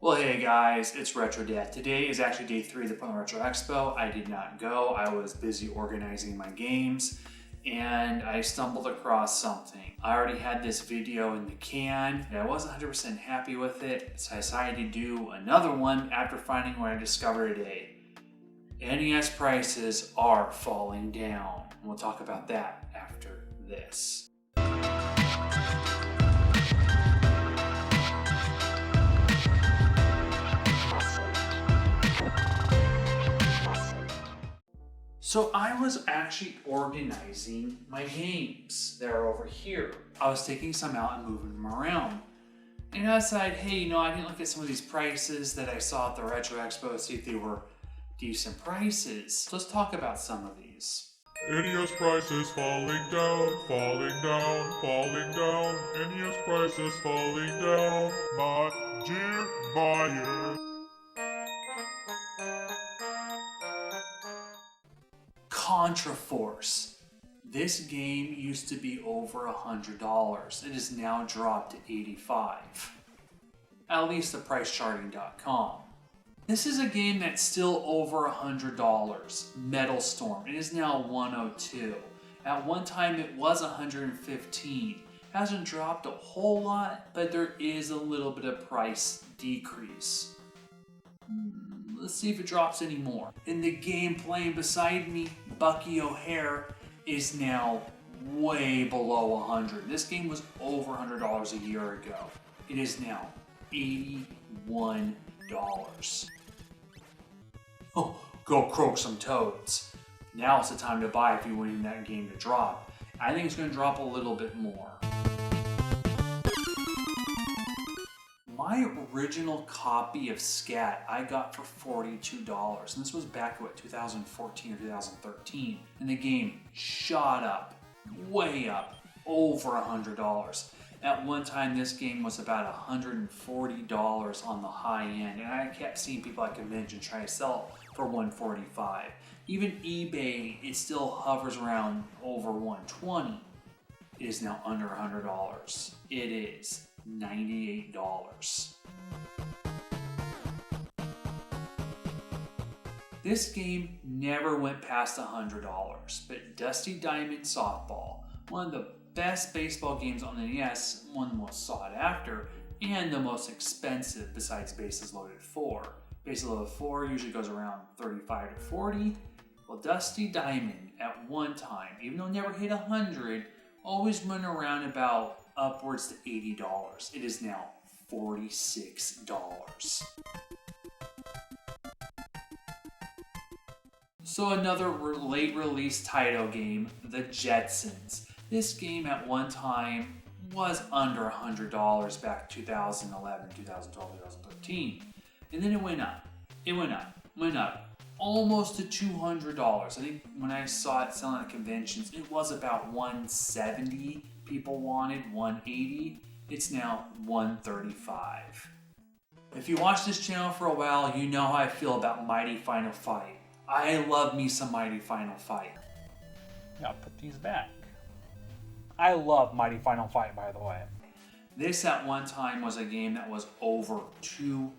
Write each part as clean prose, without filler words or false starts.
Well, hey guys, it's Retro Dad. Today is actually day 3 of the Retro Expo. I did not go. I was busy organizing my games and I stumbled across something. I already had this video in the can and I wasn't 100% happy with it, so I decided to do another one after finding what I discovered today. NES prices are falling down. And we'll talk about that after this. So I was actually organizing my games that are over here. I was taking some out and moving them around. And I decided, hey, I didn't look at some of these prices that I saw at the Retro Expo to see if they were decent prices. So let's talk about some of these. NES prices falling down, falling down, falling down. NES prices falling down, my dear buyer. Contraforce. This game used to be over $100. It is now dropped to $85. At least at pricecharting.com. This is a game that's still over $100. Metal Storm. It is now $102. At one time it was $115. Hasn't dropped a whole lot, but there is a little bit of price decrease. Let's see if it drops any more. In the game playing beside me, Bucky O'Hare is now way below 100. This game was over $100 a year ago. It is now $81. Oh, go croak some toads. Now it's the time to buy if you're waiting that game to drop. I think it's going to drop a little bit more. My original copy of Scat I got for $42, and this was back in 2014 or 2013, and the game shot up, way up, over $100. At one time this game was about $140 on the high end, and I kept seeing people at conventions try to sell it for $145. Even eBay, it still hovers around over $120. It is now under $100. It is $98. This game never went past $100, but Dusty Diamond Softball, one of the best baseball games on the NES, one of the most sought after, and the most expensive besides Bases Loaded 4. Bases Loaded 4 usually goes around $35 to $40. Well, Dusty Diamond at one time, even though it never hit $100, always went around about upwards to $80. It is now $46. So another late release title game, the Jetsons. This game at one time was under $100 back 2011, 2012, 2013. And then it went up. It went up. Almost to $200. I think when I saw it selling at conventions, it was about $170. People wanted $180. It's now $135. If you watch this channel for a while, you know how I feel about Mighty Final Fight. I love me some Mighty Final Fight. Yeah, I'll put these back. I love Mighty Final Fight, by the way. This at one time was a game that was over $200.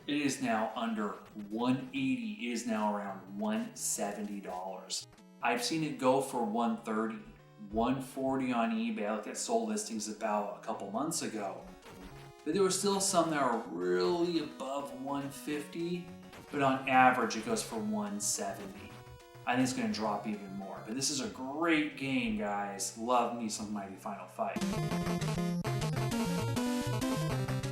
It is now under $180. It is now around $170. I've seen it go for $130, $140 on eBay. I looked at sold listings about a couple months ago. But there were still some that were really above $150, but on average it goes for $170. I think it's going to drop even more. But this is a great game, guys. Love me some Mighty Final Fight.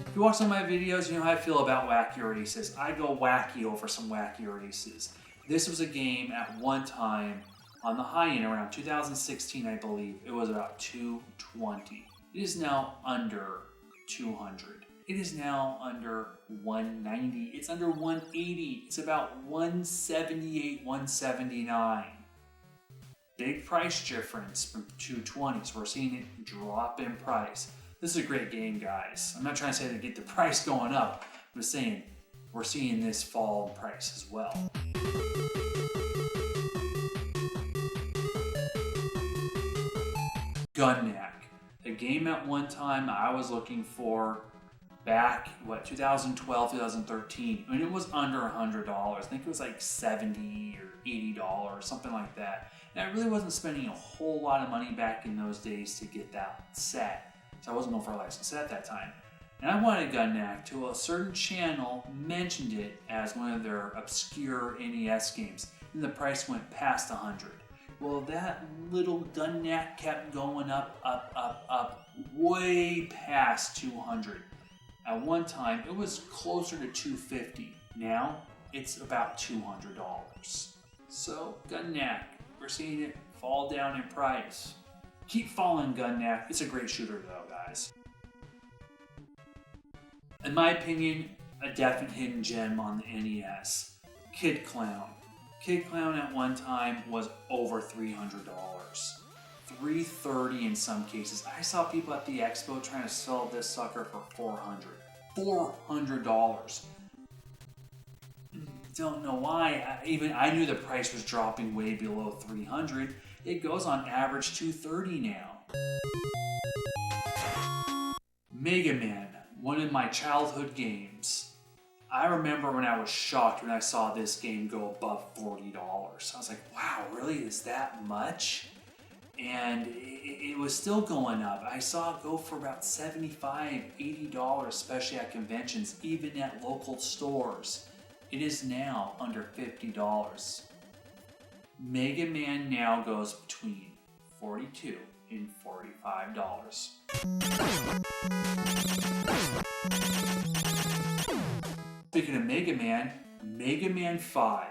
If you watch some of my videos, you know how I feel about wacky races. I go wacky over some wacky races. This was a game at one time on the high end, around 2016, I believe. It was about $220. It is now under $200. It is now under $190. It's under $180. It's about $178, $179. Big price difference from $220, so we're seeing it drop in price. This is a great game, guys. I'm not trying to say to get the price going up. I'm just saying we're seeing this fall in price as well. Gunneck. A game at one time I was looking for back, 2012, 2013, when it was under $100. I think it was like $70 or $80, something like that. And I really wasn't spending a whole lot of money back in those days to get that set. So I wasn't going for a licensed set at that time. And I wanted Gunneck till a certain channel mentioned it as one of their obscure NES games. And the price went past 100. Well, that little Gunneck kept going up, way past 200. At one time, it was closer to 250. Now, it's about $200. So, Gunneck, we're seeing it fall down in price. Keep following Gunneck. It's a great shooter though, guys. In my opinion, a definite hidden gem on the NES. Kid Clown. Kid Clown at one time was over $300. $330 in some cases. I saw people at the expo trying to sell this sucker for $400. Don't know why. I knew the price was dropping way below $300. It goes on average $230 now. Mega Man, one of my childhood games. I remember when I was shocked when I saw this game go above $40. I was like, wow, really? Is that much? And it was still going up. I saw it go for about $75, $80, especially at conventions, even at local stores. It is now under $50. Mega Man now goes between $42 and $45. Speaking of Mega Man 5.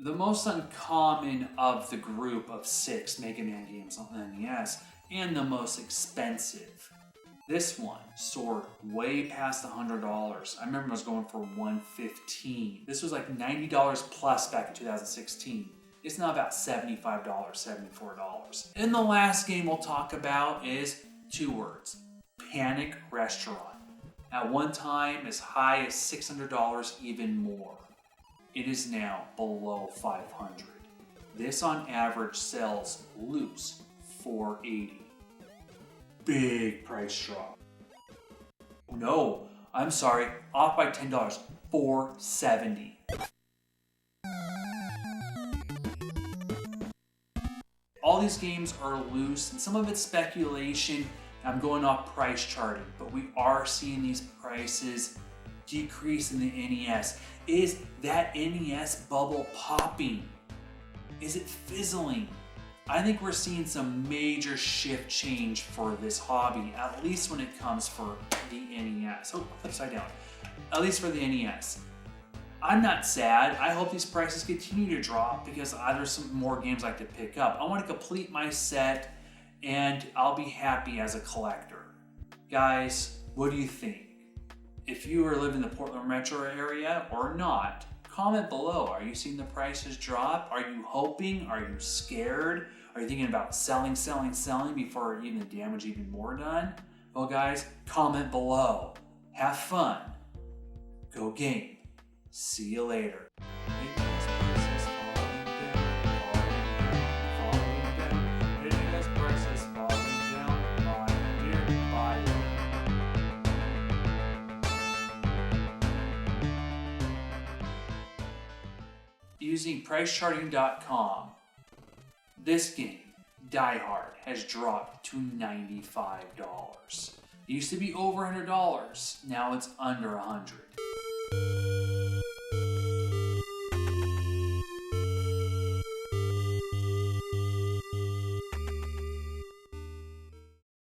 The most uncommon of the group of 6 Mega Man games on the NES, and the most expensive. This one soared way past $100. I remember it was going for $115. This was like $90 plus back in 2016. It's now about $75, $74. And the last game we'll talk about is 2 words. Panic Restaurant. At one time as high as $600, even more. It is now below $500. This on average sells loose $480. Big price drop. No, I'm sorry, off by $10, $470. All these games are loose, and some of it's speculation. I'm going off price charting, but we are seeing these prices decrease in the NES. Is that NES bubble popping? Is it fizzling? I think we're seeing some major shift change for this hobby, at least when it comes for the NES. Oh, upside down. At least for the NES. I'm not sad. I hope these prices continue to drop because there's some more games I like to pick up. I want to complete my set and I'll be happy as a collector. Guys, what do you think? If you are living in the Portland metro area or not, comment below. Are you seeing the prices drop? Are you hoping? Are you scared? Are you thinking about selling before even the damage even more done? Well guys, comment below. Have fun. Go game. See you later. Using PriceCharting.com, this game, Die Hard, has dropped to $95. It used to be over $100, now it's under $100.